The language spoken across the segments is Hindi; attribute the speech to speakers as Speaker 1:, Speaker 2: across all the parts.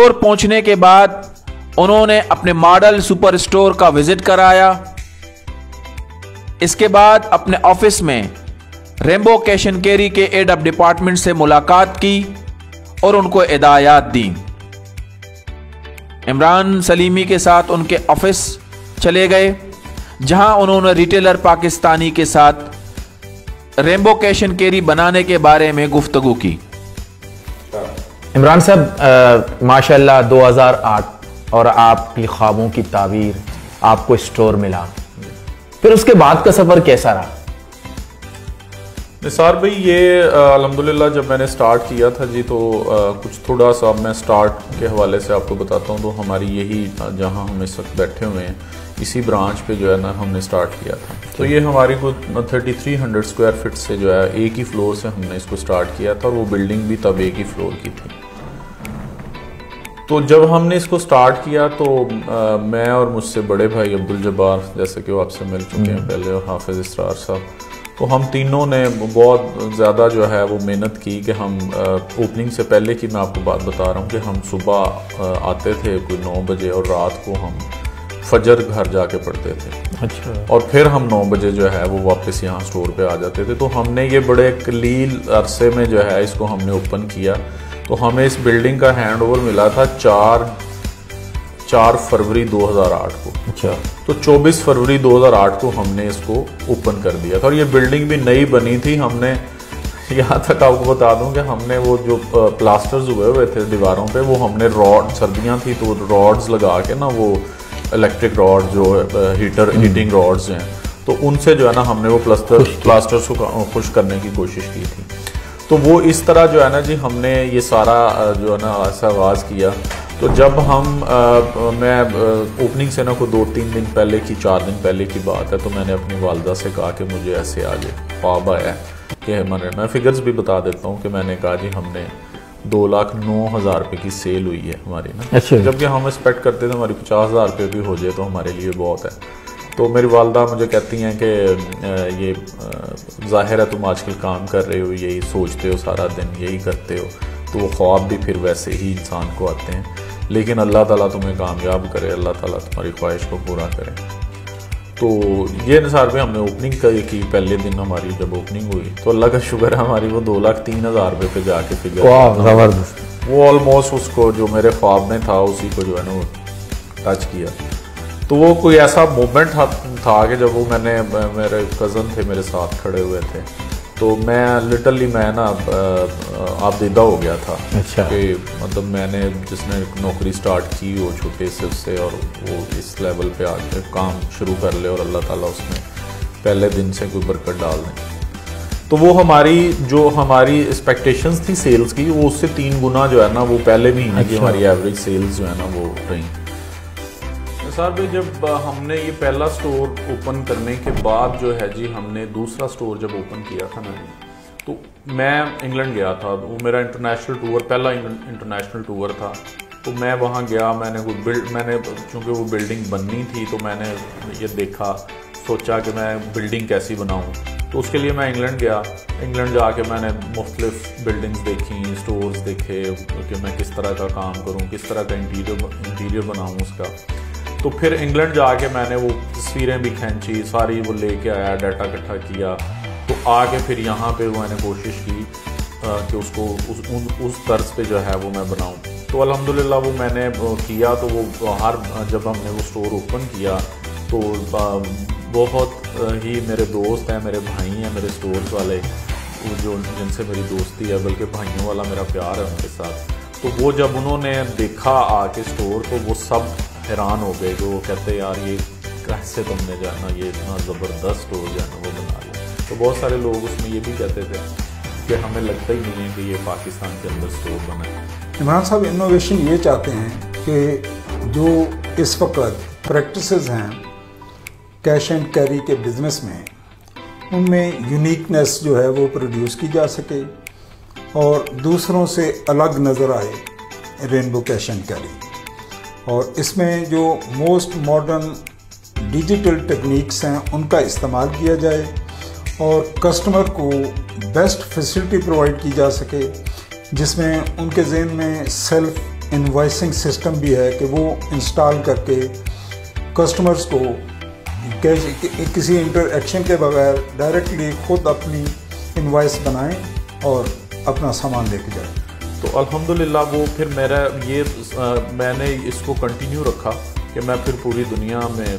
Speaker 1: स्टोर पहुंचने के बाद उन्होंने अपने मॉडल सुपर स्टोर का विजिट कराया। इसके बाद अपने ऑफिस में रेनबो कैश एंड कैरी के एडअप डिपार्टमेंट से मुलाकात की और उनको हिदायत दी। इमरान सलीमी के साथ उनके ऑफिस चले गए, जहां उन्होंने रिटेलर पाकिस्तानी के साथ रेनबो कैश एंड कैरी बनाने के बारे में गुफ्तगू की।
Speaker 2: इमरान साहब, माशाल्लाह 2008 और आपकी ख्वाबों की ताबीर, आपको स्टोर मिला, फिर उसके बाद का सफ़र कैसा रहा?
Speaker 3: निसार भाई, ये अल्हम्दुलिल्लाह जब मैंने स्टार्ट किया था जी, तो कुछ थोड़ा सा मैं स्टार्ट के हवाले से आपको बताता हूँ। तो हमारी यही जहाँ हम इस वक्त बैठे हुए हैं, इसी ब्रांच पे जो है ना हमने स्टार्ट किया था। तो ये हमारी को 3300 स्क्वायर फीट से जो है एक ही फ्लोर से हमने इसको स्टार्ट किया था, और वो बिल्डिंग भी तब एक ही फ्लोर की थी। तो जब हमने इसको स्टार्ट किया तो मैं और मुझसे बड़े भाई अब्दुल जब्बार, जैसे कि वो आपसे मिल चुके हैं पहले, और हाफिज इसरार साहब, तो हम तीनों ने बहुत ज़्यादा जो है वो मेहनत की कि हम ओपनिंग से पहले की मैं आपको बात बता रहा हूँ कि हम सुबह आते थे कोई 9 बजे, और रात को हम फजर घर जाके पढ़ते थे।
Speaker 2: अच्छा।
Speaker 3: और फिर हम 9 बजे जो है वो वापस यहाँ स्टोर पे आ जाते थे। तो हमने ये बड़े कलील अरसे में जो है इसको हमने ओपन किया। तो हमें इस बिल्डिंग का हैंड ओवर मिला था 4 फरवरी 2008 को।
Speaker 2: अच्छा।
Speaker 3: तो 24 फरवरी 2008 को हमने इसको ओपन कर दिया था, और ये बिल्डिंग भी नई बनी थी। हमने यहाँ तक आपको बता दूं कि हमने वो जो प्लास्टर्स हुए थे दीवारों पे, वो हमने रॉड, सर्दियाँ थी तो रॉड्स लगा के ना, वो इलेक्ट्रिक रॉड जो हीटिंग रॉड्स हैं, तो उनसे जो है ना हमने वो प्लास्टर्स को खुश करने की कोशिश की थी। तो वो इस तरह जो है ना जी, हमने ये सारा जो है ना ऐसा आगाज़ किया। तो जब हम मैं ओपनिंग से ना को 2-3 दिन पहले की, 4 दिन पहले की बात है, तो मैंने अपनी वालदा से कहा कि मुझे ऐसे आगे ख्वाब आया है कि मैं फिगर्स भी बता देता हूँ कि मैंने कहा जी हमने 2,09,000 रुपये की सेल हुई है हमारी ना।
Speaker 2: अच्छा।
Speaker 3: जबकि हम एक्सपेक्ट करते थे हमारी 50,000 रुपये भी हो जाए तो हमारे लिए बहुत है। तो मेरी वालदा मुझे कहती हैं कि ये ज़ाहिर है तुम आजकल काम कर रहे हो, यही सोचते हो सारा दिन, यही करते हो, तो वो ख्वाब भी फिर वैसे ही इंसान को आते हैं। लेकिन अल्लाह ताला तुम्हें कामयाब करे, अल्लाह ताला तुम्हारी ख्वाहिश को पूरा करे। तो ये निसार पे हमने ओपनिंग की, पहले दिन हमारी जब ओपनिंग हुई तो अल्लाह का शुक्र है हमारी वो 2,03,000 रुपये पे जाके फिगर,
Speaker 2: ज़बरदस्त।
Speaker 3: वो ऑलमोस्ट उसको जो मेरे ख्वाब में था उसी को जो है ना वो टच किया। तो वो कोई ऐसा मोमेंट था कि जब वो मेरे कज़न थे मेरे साथ खड़े हुए थे, तो मैं लिटरली मैं ना आबदीदा हो गया था।
Speaker 2: अच्छा।
Speaker 3: कि मतलब मैंने जिसने नौकरी स्टार्ट की वो छोटे से उससे, और वो इस लेवल पे आके काम शुरू कर ले और अल्लाह ताला उसमें पहले दिन से कोई बरकत डाल दें। तो वो हमारी एक्सपेक्टेशंस थी सेल्स की, वो उससे 3 गुना जो है ना वो पहले महीने की हमारी एवरेज सेल्स जो है ना वो रही। सर भाई, जब हमने ये पहला स्टोर ओपन करने के बाद जो है जी, हमने दूसरा स्टोर जब ओपन किया था ना जी, तो मैं इंग्लैंड गया था। वो मेरा इंटरनेशनल टूर, पहला इंटरनेशनल टूर था। तो मैं वहाँ गया, मैंने चूँकि वो बिल्डिंग बननी थी तो मैंने ये देखा, सोचा कि मैं बिल्डिंग कैसी बनाऊँ। तो उसके लिए मैं इंग्लैंड गया। इंग्लैंड जाके मैंने मुख्तलिफ बिल्डिंग्स देखी, स्टोर्स देखे कि मैं किस तरह का काम करूँ, किस तरह का इंटीरियर बनाऊँ उसका। तो फिर इंग्लैंड जाके मैंने वो तस्वीरें भी खींची, सारी वो लेके आया, डाटा इकट्ठा किया। तो आके फिर यहाँ पे मैंने कोशिश की कि उसको उस तर्ज पे जो है वो मैं बनाऊँ। तो अल्हम्दुलिल्लाह वो मैंने किया। तो वो जब हमने वो स्टोर ओपन किया तो बहुत ही मेरे दोस्त हैं, मेरे भाई हैं, मेरे स्टोर्स वाले, वो जो जिनसे मेरी दोस्ती है, बल्कि भाइयों वाला मेरा प्यार है उनके साथ। तो वो जब उन्होंने देखा आके स्टोर, तो वो सब हैरान हो गए। जो वो कहते यार ये कैसे तुमने जो है ना ये इतना ज़बरदस्त स्टोर जो है ना वो बना लिया। तो बहुत सारे लोग उसमें ये भी कहते थे कि हमें लगता ही नहीं है कि ये पाकिस्तान के अंदर स्टोर बना है।
Speaker 4: इमरान साहब इनोवेशन ये चाहते हैं कि जो इस वक्त प्रैक्टिसेस हैं कैश एंड कैरी के बिज़नेस में, उनमें यूनिकनेस जो है वो प्रोड्यूस की जा सके और दूसरों से अलग नज़र आए रेनबो कैश एंड कैरी। और इसमें जो मोस्ट मॉडर्न डिजिटल टेक्निक्स हैं उनका इस्तेमाल किया जाए और कस्टमर को बेस्ट फैसिलिटी प्रोवाइड की जा सके, जिसमें उनके ज़हन में सेल्फ इनवॉइसिंग सिस्टम भी है कि वो इंस्टॉल करके कस्टमर्स को किसी इंटरएक्शन के बगैर डायरेक्टली खुद अपनी इनवॉइस बनाएं और अपना सामान लेके जाएं।
Speaker 3: तो अल्हम्दुलिल्लाह वो फिर मेरा ये मैंने इसको कंटिन्यू रखा कि मैं फिर पूरी दुनिया में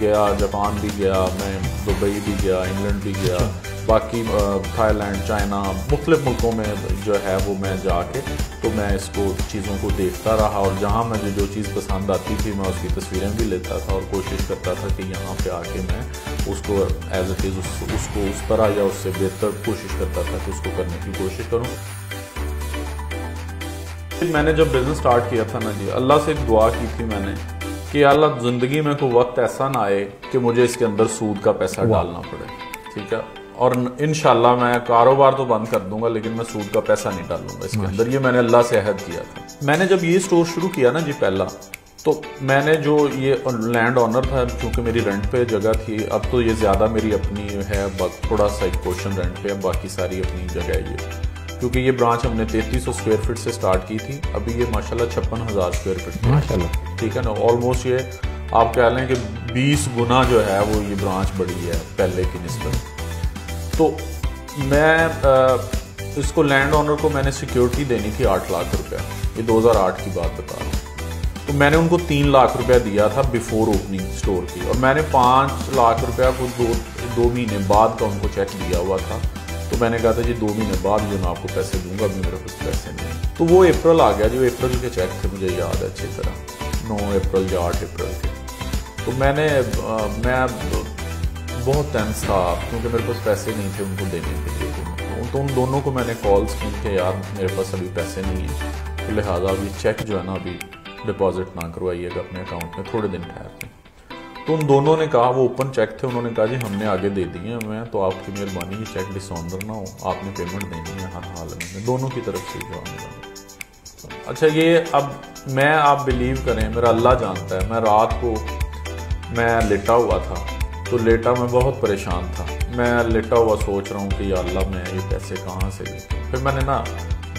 Speaker 3: गया, जापान भी गया, मैं दुबई भी गया, इंग्लैंड भी गया, बाकी थाईलैंड, चाइना, मुख्तलिफ मुल्कों में जो है वो मैं जाके तो मैं इसको चीज़ों को देखता रहा और जहाँ मुझे जो चीज़ पसंद आती थी मैं उसकी तस्वीरें भी लेता था और कोशिश करता था कि यहाँ पे आके मैं उसको एज इट इज़ उसको उस तरह या उससे बेहतर कोशिश करता था कि उसको करने की कोशिश करूँ। मैंने जब बिज़नेस स्टार्ट किया था ना जी, अल्लाह से एक दुआ की थी मैंने कि अल्लाह ज़िंदगी में कोई वक्त ऐसा ना आए कि मुझे इसके अंदर सूद का पैसा डालना पड़े, ठीक है। और इंशाल्लाह मैं कारोबार तो बंद कर दूंगा लेकिन मैं सूद का पैसा नहीं डालूंगा इसके अंदर, ये मैंने अल्लाह से अहद किया था। मैंने जब ये स्टोर शुरू किया ना जी पहला, तो मैंने जो ये लैंड ऑनर था, क्योंकि मेरी रेंट पे जगह थी, अब तो ये ज़्यादा मेरी अपनी है, थोड़ा सा एक पोर्शन रेंट पे है, बाकी सारी अपनी जगह है ये, क्योंकि ये ब्रांच हमने 3300 स्क्वायर फीट से स्टार्ट की थी, अभी ये माशाल्लाह 56,000 स्क्वायर फीट माशाल्लाह, ठीक है ना। ऑलमोस्ट ये आप कह लें कि 20 गुना जो है वो ये ब्रांच बड़ी है पहले की निस्बत। तो मैं इसको लैंड ऑनर को मैंने सिक्योरिटी देनी थी 8 लाख रुपया, ये 2008 की बात बता रहा हूँ। तो मैंने उनको 3 लाख रुपया दिया था बिफोर ओपनिंग स्टोर की, और मैंने 5 लाख रुपया को दो महीने बाद का उनको चेक दिया हुआ था। तो मैंने कहा था जी 2 महीने बाद जो मैं आपको पैसे दूंगा, अभी मेरे पास पैसे नहीं। तो वो अप्रैल आ गया, जो अप्रैल के चेक थे मुझे याद है अच्छी तरह, 9 अप्रैल या 8 अप्रैल के। तो मैं बहुत टेंस था क्योंकि मेरे पास पैसे नहीं थे उनको देने के लिए। तो उन दोनों को मैंने कॉल्स की कि यार मेरे पास अभी पैसे नहीं है, तो लिहाजा अभी चेक जो है ना अभी डिपॉजिट ना करवाइएगा अपने अकाउंट में, थोड़े दिन ठहर के। तो उन दोनों ने कहा, वो ओपन चेक थे, उन्होंने कहा जी हमने आगे दे दिए हैं, मैं तो आपकी मेहरबानी ये चेक डिसऑनर ना हो, आपने पेमेंट देनी है हर हाल में, दोनों की तरफ से जवाब मिला। अच्छा ये अब मैं, आप बिलीव करें, मेरा अल्लाह जानता है, मैं रात को मैं लेटा हुआ था, तो लेटा मैं बहुत परेशान था, मैं लेटा हुआ सोच रहा हूँ कि या अल्लाह मैं ये पैसे कहाँ से लेता हूँ। फिर मैंने ना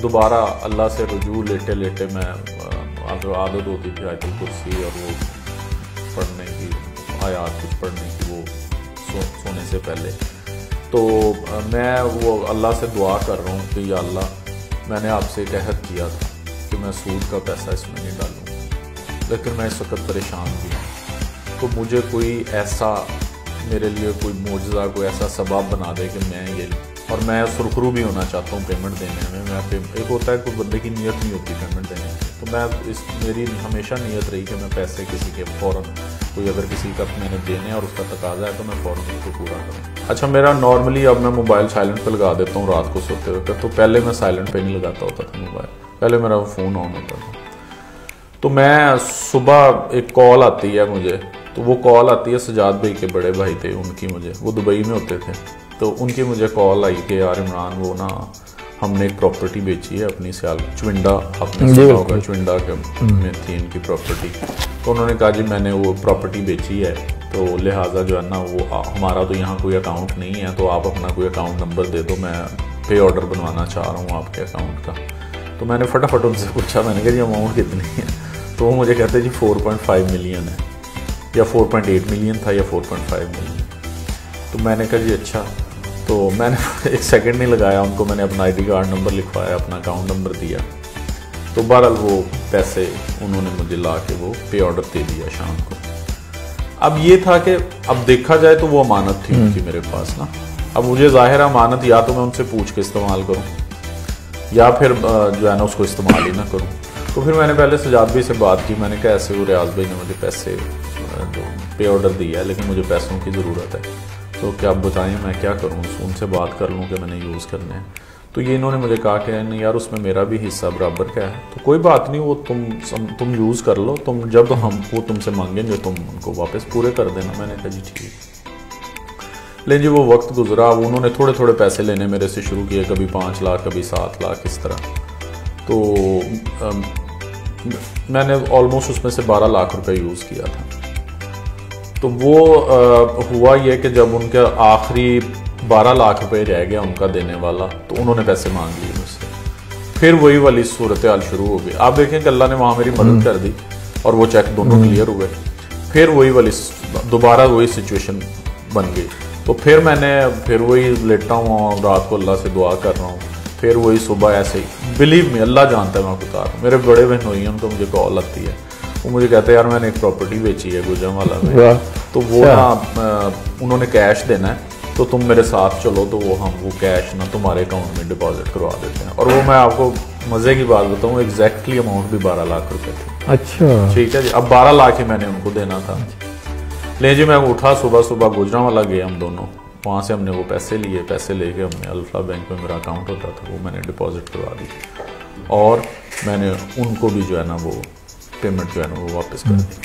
Speaker 3: दोबारा अल्लाह से रुजू लेटे लेटे मैं आदत होती थी आयतुल कुर्सी और वो पढ़ने की, आयात कुछ पढ़ने की, वो सोने से पहले। तो मैं वो अल्लाह से दुआ कर रहा हूँ कि या अल्लाह मैंने आपसे एक अहद किया था कि मैं सूद का पैसा इसमें नहीं डालूँगा, लेकिन मैं इस वक्त परेशान भी हूँ, तो मुझे कोई ऐसा, मेरे लिए कोई मोजज़ा, कोई ऐसा सबब बना दे कि मैं ये, और मैं सुरखरू भी होना चाहता हूँ पेमेंट देने में। मैं एक होता है कोई बंदे की नीयत नहीं होती पेमेंट देने की, तो मैं मेरी हमेशा नीयत रही कि मैं पैसे किसी के फ़ौरन, कोई अगर किसी का मैंने देने और उसका तकाजा है तो मैं फ़ौरन उसको पूरा करूँ। अच्छा मेरा नॉर्मली अब मैं मोबाइल साइलेंट पे लगा देता हूँ रात को सोते हुए, तो पहले मैं साइलेंट पे नहीं लगाता होता था मोबाइल, पहले मेरा फ़ोन ऑन होता था। तो मैं सुबह एक कॉल आती है मुझे, तो वो कॉल आती है सजाद भाई के बड़े भाई थे उनकी, मुझे वो दुबई में होते थे, तो उनकी मुझे कॉल आई कि यार इमरान वो ना हमने एक प्रॉपर्टी बेची है अपनी सियाल चुविंडा, आपने सुना होगा चुविंडा के में थी इनकी प्रॉपर्टी। तो उन्होंने कहा जी मैंने वो प्रॉपर्टी बेची है, तो लिहाजा जो है ना वो हमारा तो यहाँ कोई अकाउंट नहीं है, तो आप अपना कोई अकाउंट नंबर दे दो, मैं पे ऑर्डर बनवाना चाह रहा हूँ आपके अकाउंट का। तो मैंने फटाफट उनसे पूछा, मैंने कहा जी अमाउंट कितनी है, तो वो मुझे कहते जी 4.5 मिलियन है, या 4.8 मिलियन था या 4.5 मिलियन। तो मैंने कहा जी अच्छा, तो मैंने एक सेकंड नहीं लगाया, उनको मैंने अपना आईडी कार्ड नंबर लिखवाया, अपना अकाउंट नंबर दिया, तो बहरहाल वो पैसे उन्होंने मुझे ला के वो पे ऑर्डर दे दिया शाम को। अब ये था कि अब देखा जाए तो वो अमानत थी उनकी मेरे पास ना, अब मुझे ज़ाहिर अमानत या तो मैं उनसे पूछ के इस्तेमाल करूँ या फिर जो है ना उसको इस्तेमाल ही ना करूँ। तो फिर मैंने पहले सजाद भाई से बात की, मैंने कहा ऐसे वो रियाज भाई ने मुझे पैसे पे ऑर्डर दिया है लेकिन मुझे पैसों की ज़रूरत है, तो क्या आप बताएं मैं क्या करूँ, उनसे बात कर लूँ कि मैंने यूज़ करने हैं। तो ये इन्होंने मुझे कहा कि नहीं यार उसमें मेरा भी हिस्सा बराबर का है, तो कोई बात नहीं, वो तुम यूज़ कर लो, तुम जब हम वो तुमसे मांगेंगे तुम उनको वापस पूरे कर देना। मैंने कहा जी ठीक। लेकिन जी वो वक्त गुजरा, उन्होंने थोड़े थोड़े पैसे लेने मेरे से शुरू किए, कभी 5 लाख कभी 7 लाख इस तरह। तो मैंने ऑलमोस्ट उसमें से 12 लाख रुपए यूज़ किया था। तो वो हुआ ये कि जब उनका आखिरी 12 लाख रुपए रह गया उनका देने वाला, तो उन्होंने पैसे मांग लिए मुझसे। फिर वही वाली सूरत हाल शुरू हो गई। आप देखें कि अल्लाह ने वहाँ मेरी मदद कर दी और वो चेक दोनों क्लियर हुए। फिर वही वाली दोबारा वही सिचुएशन बन गई। तो फिर मैंने फिर वही लेटा हुआ हूँ, रात को अल्लाह से दुआ कर रहा हूँ, फिर वही सुबह ऐसे ही। बिलीव मी, अल्लाह जानता है मैं बता रहा हूँ। मेरे बड़े बहन हुई हैं, उनको मुझे कॉल आती है, वो मुझे कहते हैं यार मैंने एक प्रॉपर्टी बेची है गुजरांवाला में, तो वो ना उन्होंने कैश देना है, तो तुम मेरे साथ चलो, तो वो हम वो कैश ना तुम्हारे अकाउंट में डिपॉजिट करवा देते हैं। और वो मैं आपको मज़े की बात बताऊँ, एग्जैक्टली अमाउंट भी 12 लाख रुपए थे।
Speaker 2: अच्छा,
Speaker 3: ठीक है जी। अब 12 लाख ही मैंने उनको देना था। ले जी, मैं उठा सुबह सुबह गुजरांवाला गए हम दोनों, वहाँ से हमने वो पैसे लिए, पैसे लेके हमने अल्फा बैंक में मेरा अकाउंट होता था वो मैंने डिपॉजिट करवा दी और मैंने उनको भी जो है ना वो पेमेंट जो है ना वो वापस कर दी।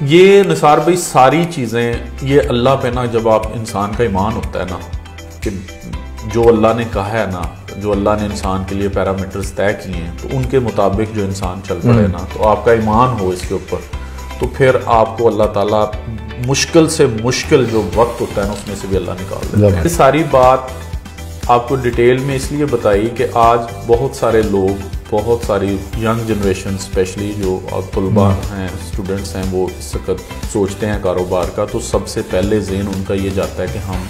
Speaker 3: ये निसार भाई सारी चीज़ें ये अल्लाह पे ना, जब आप इंसान का ईमान होता है ना कि जो अल्लाह ने कहा है ना, जो अल्लाह ने इंसान के लिए पैरामीटर्स तय किए हैं, तो उनके मुताबिक जो इंसान चल पड़े ना, तो आपका ईमान हो इसके ऊपर, तो फिर आपको अल्लाह ताला मुश्किल से मुश्किल जो वक्त होता है ना उसमें से भी अल्लाह निकाल देता है। ये सारी बात आपको डिटेल में इसलिए बताई कि आज बहुत सारे लोग, बहुत सारी यंग जनरेशन स्पेशली जो तलबा हैं, स्टूडेंट्स हैं, वो इस वक्त सोचते हैं कारोबार का, तो सबसे पहले ज़हन उनका ये जाता है कि हम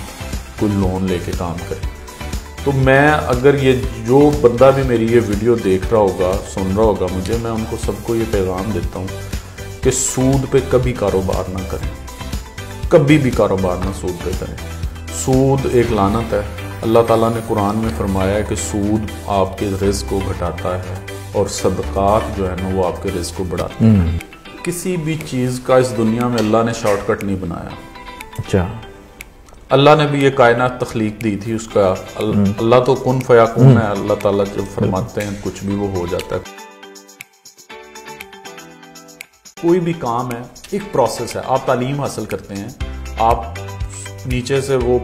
Speaker 3: कोई लोन लेके काम करें। तो मैं अगर ये जो बंदा भी मेरी ये वीडियो देख रहा होगा, सुन रहा होगा मुझे, मैं उनको सबको ये पैगाम देता हूँ कि सूद पे कभी कारोबार ना करें, कभी भी कारोबार ना सूद पे करें। सूद एक लानत है। अल्लाह ताला ने कुरान में फरमाया है कि सूद आपके रिज़्क़ को घटाता है और सदक़ात जो है ना वो आपके रिज़्क़ को बढ़ाते हैं। किसी भी चीज़ का इस दुनिया में अल्लाह ने शॉर्टकट नहीं बनाया।
Speaker 2: अच्छा,
Speaker 3: अल्लाह ने भी ये कायनात तख्लीक दी थी, उसका अल्लाह तो कुन फयाकुन है। अल्लाह ताला जब फरमाते हैं कुछ भी वो हो जाता है। कोई भी काम है एक प्रोसेस है। आप तालीम हासिल करते हैं, आप नीचे से वो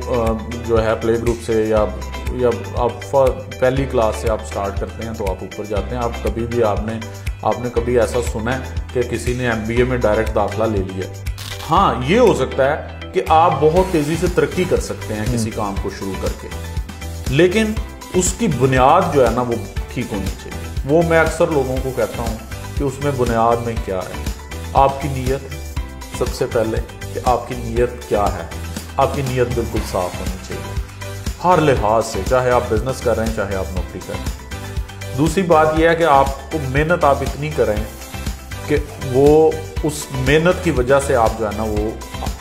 Speaker 3: जो है प्ले ग्रुप से या आप पहली क्लास से आप स्टार्ट करते हैं तो आप ऊपर जाते हैं। आप कभी भी आपने कभी ऐसा सुना है कि किसी ने MBA में डायरेक्ट दाखला ले लिया? हाँ, ये हो सकता है कि आप बहुत तेज़ी से तरक्की कर सकते हैं किसी काम को शुरू करके, लेकिन उसकी बुनियाद जो है ना वो ठीक होनी चाहिए। वो मैं अक्सर लोगों को कहता हूँ कि उसमें बुनियाद में क्या है। आपकी नीयत सबसे पहले, कि आपकी नीयत क्या है। आपकी नीयत बिल्कुल साफ होनी चाहिए हर लिहाज से, चाहे आप बिजनेस कर रहे हैं चाहे आप नौकरी कर रहे हैं। दूसरी बात यह है कि आपको मेहनत आप इतनी करें कि वो उस मेहनत की वजह से आप जो है ना वो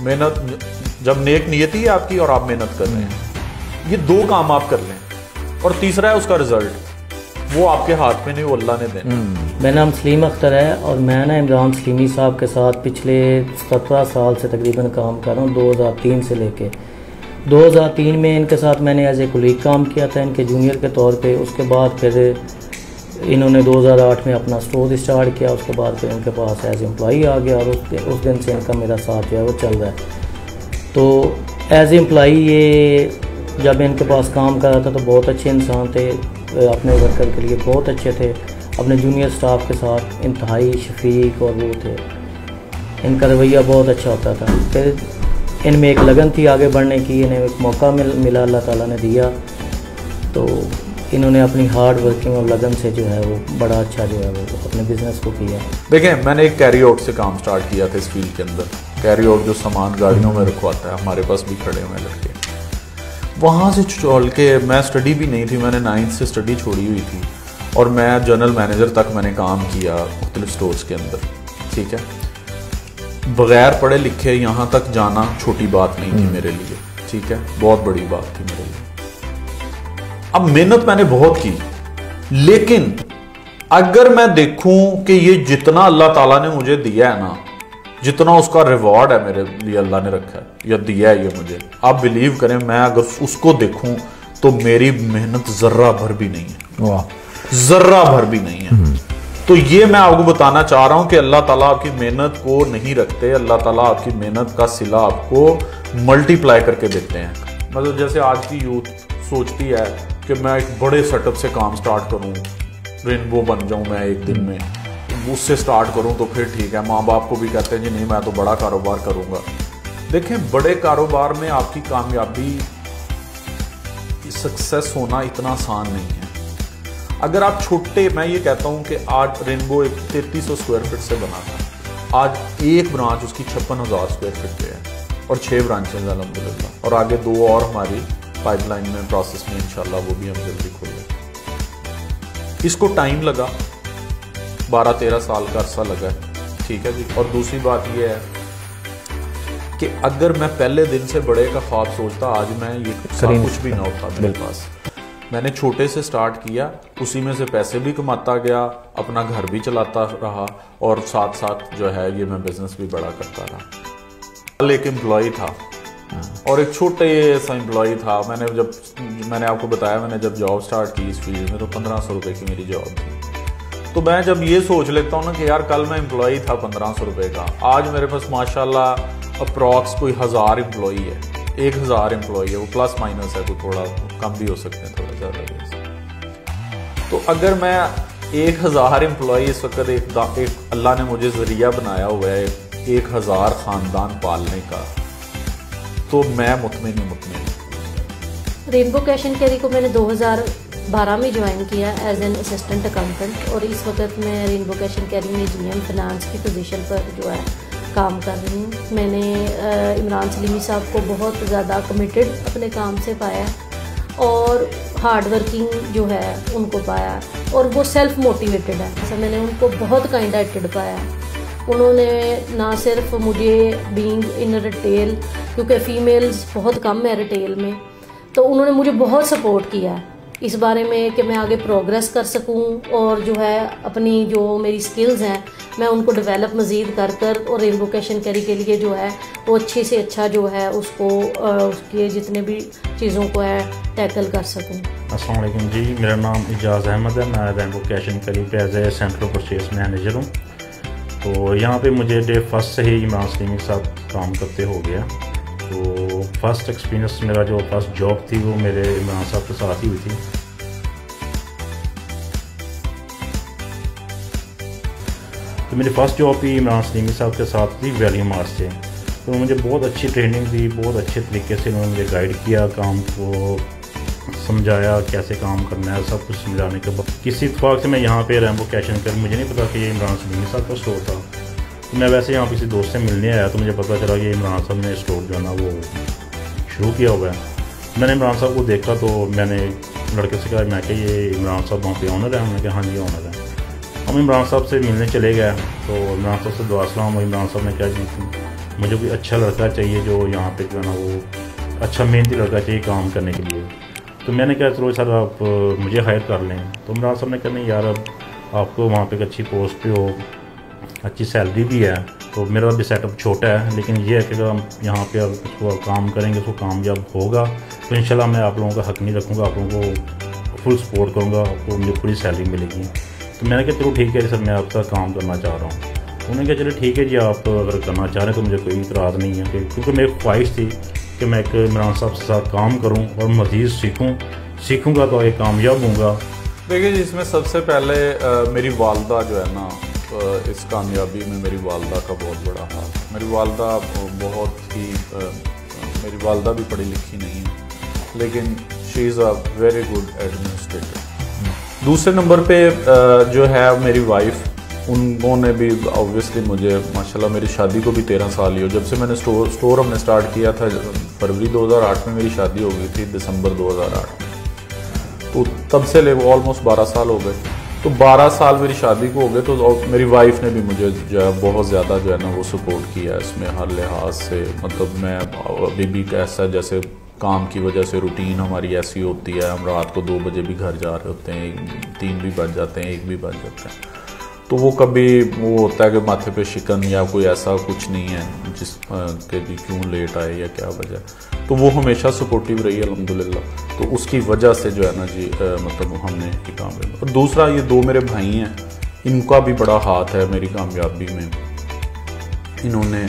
Speaker 3: मेहनत, जब नेक नीयत ही है आपकी और आप मेहनत कर रहे हैं, ये दो काम आप कर लें। और तीसरा है उसका रिजल्ट, वो आपके हाथ में नहीं, वो अल्लाह ने देना।
Speaker 5: मेरा नाम सलीम अख्तर है और मैं ना इमरान सलीमी साहब के साथ पिछले 17 साल से तकरीबन काम कर रहा हूँ, 2003 से लेके 2003 में इनके साथ मैंने एज ए कुलीग काम किया था, इनके जूनियर के तौर पे। उसके बाद फिर इन्होंने 2008 में अपना स्टोर स्टार्ट किया, उसके बाद फिर इनके पास एज एम्प्लॉई आ गया और उस दिन से इनका मेरा साथ जो है वो चल रहा है। तो एज एम्प्लॉई ये जब इनके पास काम कर रहा था तो बहुत अच्छे इंसान थे, अपने वर्कर के लिए बहुत अच्छे थे, अपने जूनियर स्टाफ के साथ इंतहाई शफीक और वो थे। इनका रवैया बहुत अच्छा होता था। फिर इनमें एक लगन थी आगे बढ़ने की, इन्हें एक मौका मिला, अल्लाह ताला ने दिया, तो इन्होंने अपनी हार्ड वर्किंग और लगन से जो है वो बड़ा अच्छा जो है वो अपने बिजनेस को किया।
Speaker 3: देखें, मैंने एक कैरी आउट से काम स्टार्ट किया था इस फील्ड के अंदर। कैरी आउट जो सामान गाड़ियों में रखवाता है, हमारे पास भी खड़े हुए लड़के। वहाँ से चल के मैं स्टडी भी नहीं थी, मैंने 9th से स्टडी छोड़ी हुई थी और मैं जनरल मैनेजर तक मैंने काम किया मुख्तलिफ स्टोर्स के अंदर। ठीक है, बगैर पढ़े लिखे यहाँ तक जाना छोटी बात नहीं थी मेरे लिए। ठीक है, बहुत बड़ी बात थी मेरे लिए। अब मेहनत मैंने बहुत की, लेकिन अगर मैं देखूं कि ये जितना अल्लाह ताला ने मुझे दिया है ना, जितना उसका रिवॉर्ड है मेरे लिए अल्लाह ने रखा है या दिया है ये मुझे, आप बिलीव करें, मैं अगर उसको देखूं तो मेरी मेहनत जर्रा भर भी नहीं है। वाह, जर्रा भर भी नहीं है। तो ये मैं आपको बताना चाह रहा हूं कि अल्लाह ताला आपकी मेहनत को नहीं रखते, अल्लाह ताला आपकी मेहनत का सिला आपको मल्टीप्लाई करके देते हैं। मतलब जैसे आज की यूथ सोचती है कि मैं एक बड़े सेटअप से काम स्टार्ट करूं, रेनबो बन जाऊं मैं एक दिन में, उससे स्टार्ट करूं तो फिर ठीक है। माँ बाप को भी कहते हैं जी नहीं मैं तो बड़ा कारोबार करूंगा। देखें, बड़े कारोबार में आपकी कामयाबी सक्सेस होना इतना आसान नहीं है। अगर आप छोटे, मैं ये कहता हूँ कि आज रेनबो एक 3300 स्क्वायर फीट से बना था, आज एक ब्रांच उसकी 56,000 स्क्वायर फीट पे है और 6 ब्रांचेज अल्हम्दुलिल्लाह, और आगे 2 और हमारी पाइपलाइन में प्रोसेस में इंशाल्लाह, वो भी हम जल्दी खोलेंगे। इसको टाइम लगा, 12-13 साल का अरसा लगा है, ठीक है जी। और दूसरी बात यह है कि अगर मैं पहले दिन से बड़े का ख्वाब सोचता, आज मैं ये कुछ भी ना होता मेरे पास। मैंने छोटे से स्टार्ट किया, उसी में से पैसे भी कमाता गया, अपना घर भी चलाता रहा और साथ साथ जो है ये मैं बिजनेस भी बड़ा करता रहा। एक एम्प्लॉय था और एक छोटे सा एम्प्लॉय था। मैंने आपको बताया, मैंने जब जॉब स्टार्ट की इस फील्ड में तो 1500 रुपये की मेरी जॉब थी। तो मैं जब ये सोच लेता हूँ ना कि यार कल मैं एम्प्लॉय था 1500 रुपये का, आज मेरे पास माशाल्लाह अप्रॉक्स कोई 1000 एम्प्लॉय है, 1000 एम्प्लॉय है, वो प्लस माइनस है, कोई थोड़ा कम भी हो सकते हैं, थोड़ा ज़्यादा। तो अगर मैं 1000 एम्प्लॉय इस वक्त एक अल्लाह ने मुझे जरिया बनाया हुआ है 1000 ख़ानदान पालने का, तो मैं मुतमिन हूँ।
Speaker 6: रेनबो कैश एंड कैरी को मैंने 2012 में ज्वाइन किया एज एन असिस्टेंट अकाउंटेंट, और इस वक्त मैं रेनबो कैश एंड कैरी में GM फाइनेंस की पोजीशन पर जो है काम कर रही हूँ। मैंने इमरान सलीमी साहब को बहुत ज़्यादा कमिटेड अपने काम से पाया और हार्ड वर्किंग जो है उनको पाया, और वो सेल्फ मोटिवेटेड है। ऐसा मैंने उनको बहुत काइंड हार्टेड पाया। उन्होंने ना सिर्फ मुझे बीइंग इन रिटेल, क्योंकि फ़ीमेल्स बहुत कम है रिटेल में, तो उन्होंने मुझे बहुत सपोर्ट किया इस बारे में कि मैं आगे प्रोग्रेस कर सकूं, और जो है अपनी जो मेरी स्किल्स हैं मैं उनको डेवलप मज़ीद कर और रेनबो कैश एंड कैरी के लिए जो है वो अच्छे से अच्छा जो है उसको उसके जितने भी चीज़ों को है टैकल कर सकूं।
Speaker 7: अस्सलाम वालेकुम जी, मेरा नाम इजाज़ अहमद है। मैं रेनबो कैश एंड कैरी पे as a central purchase manager हूँ। तो यहाँ पे मुझे डे फर्स्ट से ही इमरान सलीमी के साथ काम करते हो गया। तो फर्स्ट एक्सपीरियंस मेरा जो फर्स्ट जॉब थी वो मेरे इमरान साहब के साथ ही हुई थी। तो मेरी फर्स्ट जॉब भी इमरान सलीमी साहब के साथ थी वैल्यू मार्ट से। तो मुझे बहुत अच्छी ट्रेनिंग दी, बहुत अच्छे तरीके से उन्होंने मुझे गाइड किया, काम को समझाया कैसे काम करना है, सब कुछ समझाने के बाद किसी इत्तेफाक से मैं यहाँ पे रेनबो कैश एंड कैरी, मुझे नहीं पता कि ये इमरान सलीमी साहब का स्टोर था। तो मैं वैसे यहाँ किसी दोस्त से मिलने आया तो मुझे पता चला कि इमरान साहब ने स्टोर जो है ना वो शुरू किया हुआ है। मैंने इमरान साहब को देखा तो मैंने लड़के से कहा, मैं कि ये इमरान साहब वहाँ पे ऑनर है? उन्होंने कहा हाँ जी ऑनर है। हम इमरान साहब से मिलने चले गए तो इमरान साहब से दुआ सलाम, इमरान साहब ने कहा जी मुझे कोई अच्छा लड़का चाहिए जो यहाँ पे जो है ना वो अच्छा मेहनती लड़का चाहिए काम करने के लिए। तो मैंने कहा चलो सर आप मुझे हायर कर लें। तो इमरान साहब ने कहा नहीं यार, अब आपको वहाँ पे एक अच्छी पोस्ट पे हो, अच्छी सैलरी भी है, तो मेरा भी सेटअप छोटा है, लेकिन ये है कि अगर हम यहाँ पे उसको काम करेंगे तो कामयाब होगा तो इंशाल्लाह मैं आप लोगों का हक नहीं रखूँगा, आप लोगों को फुल सपोर्ट करूँगा, आपको मुझे पूरी सैलरी मिलेगी। तो मैंने कहा चलो ठीक है सर, मैं आपका काम करना चाह रहा हूँ। उन्होंने कहा चलो ठीक है जी, आप अगर करना चाह रहे हैं तो मुझे कोई इतराज़ नहीं है, क्योंकि मेरी ख्वाहिश थी कि मैं एक इमरान साहब के साथ काम करूँ और मज़ीद सीखूँगा तो एक कामयाब होऊंगा।
Speaker 3: देखिए जी, इसमें सबसे पहले मेरी वालदा जो है ना, इस कामयाबी में मेरी वालदा का बहुत बड़ा हाथ। मेरी वालदा मेरी वालदा भी पढ़ी लिखी नहीं है, लेकिन she is a very good administrator. दूसरे नंबर पे जो है मेरी वाइफ, उन्होंने भी ऑब्वियसली मुझे माशाल्लाह, मेरी शादी को भी 13 साल ही हो, जब से मैंने स्टोर हमने स्टार्ट किया था फरवरी 2008 में, मेरी शादी हो गई थी दिसंबर 2008 में, तो तब से ले ऑलमोस्ट 12 साल हो गए। तो 12 साल मेरी शादी को हो गए, तो मेरी वाइफ ने भी मुझे जो है बहुत ज़्यादा जो है ना वो सपोर्ट किया इसमें हर लिहाज से। मतलब मैं अभी भी ऐसा, जैसे काम की वजह से रूटीन हमारी ऐसी होती है, हम रात को 2 बजे भी घर जा रहे होते हैं, 3 भी बज जाते हैं, 1 भी बज जाते हैं, तो वो कभी वो होता है कि माथे पे शिकन या कोई ऐसा कुछ नहीं है जिस के भी क्यों लेट आए या क्या वजह, तो वो हमेशा सपोर्टिव रही अल्हम्दुलिल्लाह। तो उसकी वजह से जो है ना जी मतलब हमने ये काम किया। और दूसरा, ये 2 मेरे भाई हैं, इनका भी बड़ा हाथ है मेरी कामयाबी में। इन्होंने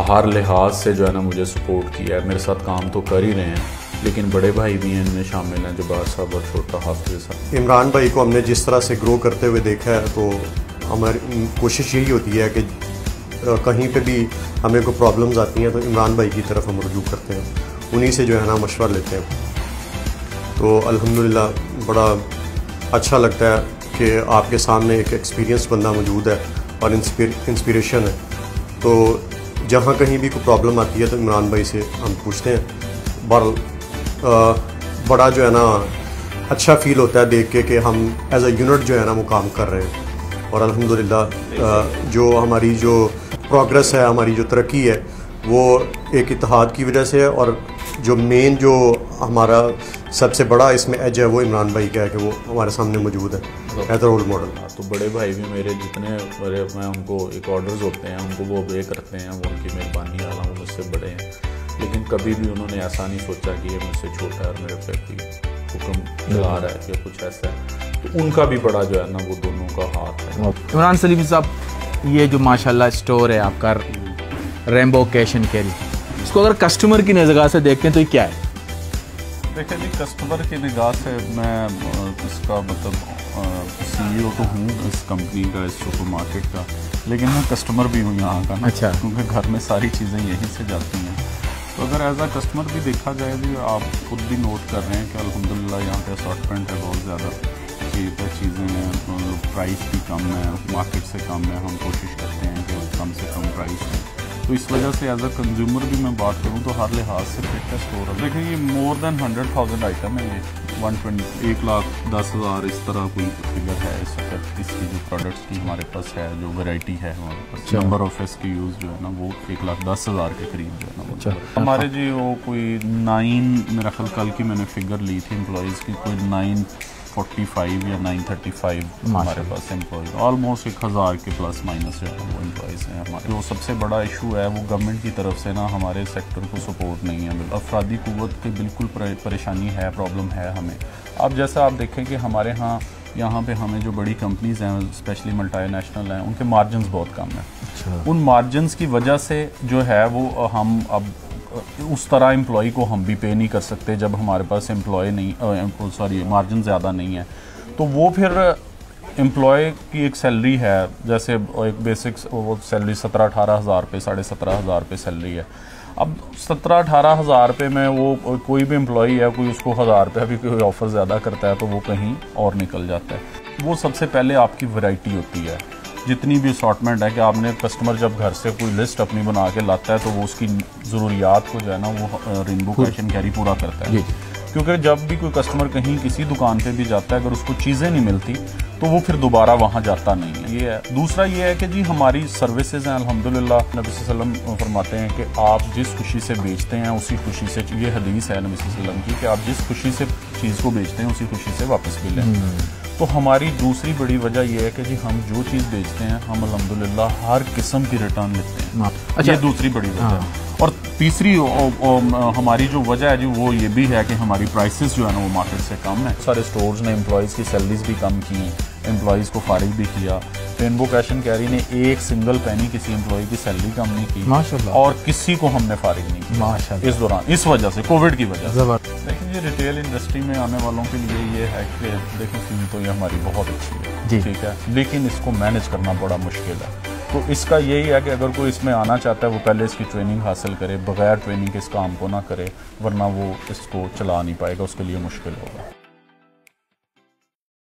Speaker 3: हर लिहाज से जो है ना मुझे सपोर्ट किया है, मेरे साथ काम तो कर ही रहे हैं, लेकिन बड़े भाई भी हैं इनमें शामिल हैं, जब्बार साहब और छोटा हाफिज साहब।
Speaker 8: इमरान भाई को हमने जिस तरह से ग्रो करते हुए देखा है, तो हमारी कोशिश यही होती है कि कहीं पे भी हमें कोई प्रॉब्लम्स आती हैं तो इमरान भाई की तरफ हम रुजू करते हैं, उन्हीं से जो है ना मशवरा लेते हैं। तो अल्हम्दुलिल्लाह बड़ा अच्छा लगता है कि आपके सामने एक एक्सपीरियंस बंदा मौजूद है और इंस्पिरेशन है। तो जहाँ कहीं भी कोई प्रॉब्लम आती है तो इमरान भाई से हम पूछते हैं। बड़ा जो है ना अच्छा फील होता है देख के कि हम एज अ यूनिट जो है ना वो काम कर रहे हैं। और अल्हम्दुलिल्लाह जो हमारी जो प्रोग्रेस है, हमारी जो तरक्की है, वो एक इत्तेहाद की वजह से है। और जो मेन जो हमारा सबसे बड़ा इसमें एज है वो इमरान भाई का है कि वो हमारे सामने मौजूद है एज अ रोल मॉडल।
Speaker 3: तो बड़े भाई भी मेरे जितने बड़े, मैं उनको एक ऑर्डर्स होते हैं उनको वो obey करते हैं, वो उनकी मेहरबानी वाला, वो मुझसे बड़े हैं, लेकिन कभी भी उन्होंने ऐसा नहीं सोचा कि ये मुझसे छोटा है और मेरे पे कोई हुक्म चला रहा है या कुछ ऐसा है। तो उनका भी बड़ा जो है ना वो दोनों का हाथ है।
Speaker 2: इमरान सलीमी साहब, ये जो माशाल्लाह स्टोर है आपका रेम्बो कैश एंड कैरी, इसको अगर कस्टमर की निगाह से देखते हैं तो ये क्या है?
Speaker 3: देखिए जी, कस्टमर की निगाह से मैं इसका मतलब CEO तो हूँ इस कंपनी का, इस सुपर मार्केट का, लेकिन मैं कस्टमर भी हूँ यहाँ का ना।
Speaker 2: अच्छा।
Speaker 3: क्योंकि घर में सारी चीज़ें यहीं से जाती हैं। तो अगर एज अ कस्टमर भी देखा जाए भी, आप खुद भी नोट कर रहे हैं कि अल्हम्दुलिल्लाह यहाँ पे असॉर्टमेंट है बहुत ज़्यादा, चीज़ें हैं, प्राइस भी कम है, मार्केट से कम है। हम कोशिश करते हैं कि कम से कम प्राइस है। तो इस वजह से एज अ कंज्यूमर भी मैं बात करूँ तो हर लिहाज से फिट है स्टोर। देखिए ये मोर देन 100,000 आइटम है, ये 1,10,000 इस तरह कोई फिगर है इस वक्त। इसकी जो प्रोडक्ट्स की हमारे पास है, जो वैरायटी है हमारे पास, नंबर ऑफ SKUs जो है ना वो 1,10,000 के करीब जो है ना। अच्छा। हमारे जी वो कोई 9, मेरा ख्याल कल की मैंने फिगर ली थी एम्प्लॉयज़ की, कोई 945 या 935 हमारे पास एम्प्लॉयज़, ऑलमोस्ट 1,000 के प्लस माइनस जो है वो एम्प्लॉयज़ हैं हमारे। जो सबसे बड़ा इशू है वो गवर्नमेंट की तरफ से ना हमारे सेक्टर को सपोर्ट नहीं है। अफरादी कुव्वत की बिल्कुल परेशानी है, प्रॉब्लम है हमें। अब जैसा आप देखें कि हमारे यहाँ पे हमें जो बड़ी कंपनीज़ हैं, स्पेशली मल्टीनेशनल हैं, उनके मार्जिन्स बहुत कम हैं। अच्छा। उन मार्जिन्स की वजह से जो है वो हम अब उस तरह एम्प्लॉई को हम भी पे नहीं कर सकते जब हमारे पास एम्प्लॉय नहीं, मार्जिन ज़्यादा नहीं है। तो वो फिर एम्प्लॉय की एक सैलरी है, जैसे एक बेसिक वो सैलरी 17-18 हज़ार पे, 17,500 पे सैलरी है। अब 17-18 हज़ार पे में वो कोई भी एम्प्लॉई है, कोई उसको 1,000 रुपये भी कोई ऑफ़र ज़्यादा करता है तो वो कहीं और निकल जाता है। वो सबसे पहले आपकी वैरायटी होती है, जितनी भी असॉर्टमेंट है कि आपने कस्टमर जब घर से कोई लिस्ट अपनी बना के लाता है तो वो उसकी ज़रूरियात को जो है ना वो रेनबो कैश एंड कैरी पूरा करता है। क्योंकि जब भी कोई कस्टमर कहीं किसी दुकान पे भी जाता है, अगर उसको चीज़ें नहीं मिलती तो वो फिर दोबारा वहाँ जाता नहीं है। ये है। दूसरा ये है कि जी हमारी सर्विसेज हैं अल्हम्दुलिल्लाह। नबी सल्लल्लाहु अलैहि वसल्लम फरमाते हैं कि आप जिस खुशी से बेचते हैं उसी खुशी से, ये हदीस है नबी सल्लल्लाहु अलैहि वसल्लम की, कि आप जिस खुशी से चीज़ को बेचते हैं उसी खुशी से वापस भी लें। तो हमारी दूसरी बड़ी वजह यह है कि जी हम जो चीज़ बेचते हैं हम अल्हम्दुलिल्लाह हर किस्म की रिटर्न लेते हैं। अच्छा। ये दूसरी बड़ी वजह है। और तीसरी हमारी जो वजह है जी वो ये भी है कि हमारी प्राइसेस जो है ना वो मार्केट से कम है। सारे स्टोर्स ने एम्प्लॉयज़ की सैलरीज भी कम की, एम्प्लॉयज़ को फारिग भी किया। रेनबो कैश एंड कैरी ने एक सिंगल पैनी किसी एम्प्लॉय की सैलरी कम नहीं की माशाल्लाह, और किसी को हमने फारिग नहीं किया माशाल्लाह इस दौरान, इस वजह से, कोविड की वजह से। लेकिन ये रिटेल इंडस्ट्री में आने वालों के लिए ये है कि देखो फीम तो ये हमारी बहुत अच्छी है, ठीक है, लेकिन इसको मैनेज करना बड़ा मुश्किल है। तो इसका यही है कि अगर कोई इसमें आना चाहता है वो पहले इसकी ट्रेनिंग हासिल करे, बगैर ट्रेनिंग के इस काम को ना करे, वरना वो इसको चला नहीं पाएगा, उसके लिए मुश्किल होगा।